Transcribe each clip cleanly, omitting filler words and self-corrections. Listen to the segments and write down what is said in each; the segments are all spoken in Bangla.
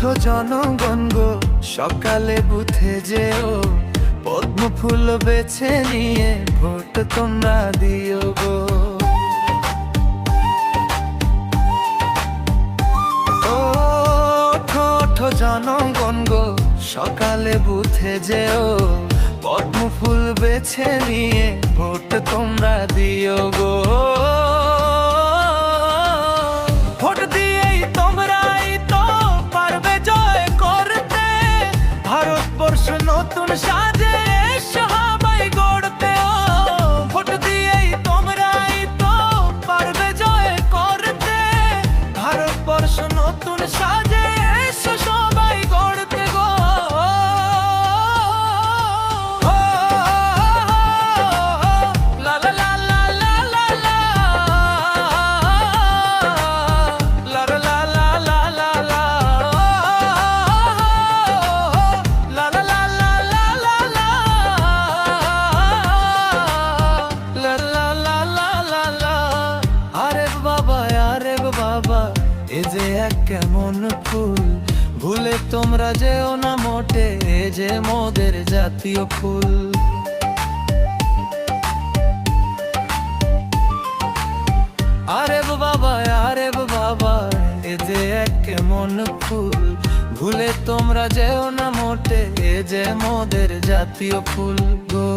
ওঠো জনগণ গো, সকালে বুথে যেও, পদ্ম ফুল বেছে নিয়ে ভোট তোমরা দিও গো। ওঠো ওঠো জনগণ গো, সকালে বুথে যেও, পদ্ম ফুল বেছে নিয়ে ভোট তোমরা দিও গো। ভোট দিয়েই তোমরাই তো পারবে জয় করতে, ভারতবর্ষ নতুন সাজে সবাই গড়তে। ভোট দিয়েই তোমরাই তো পারবে জয় করতে, ভারতবর্ষ নতুন সাজে সবাই গড়তে গো। এ যে এক কেমন ফুল, ভুলে তোমরা যেও না মোটে, এ যে মোদের জাতীয় ফুল। আরে বাবা, আরে বাবা, এ যে এক কেমন ফুল, ভুলে তোমরা যেও না মোটে, এ যে মোদের জাতীয় ফুল গো।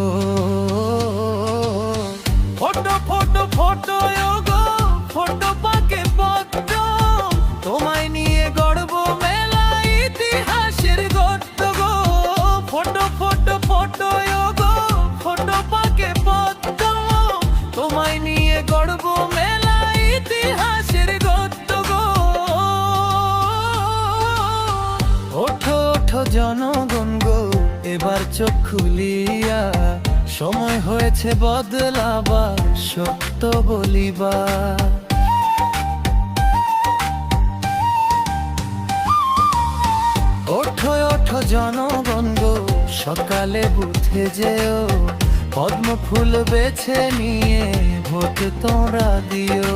ফটো ফটো ফটো গো, ফটো পাকে পদ্ম, তোমায় নিয়ে গড়ব মেলা ইতিহাসের গর্ত গো। ফটো ফটো ফটো গো, ফটো পাকে পদ্ম, তোমায় নিয়ে গড়ব মেলা ইতিহাসের গর্ত গো। ওঠো ওঠো জনগণ গো, এবার চোখ খুলিয়া, সময় হয়েছে বদলাবার, সত্য বলিবার। ওঠো ওঠো জনগণ গো, সকালে বুথে যেও, পদ্ম ফুল বেছে নিয়ে ভোট তোমরা দিও।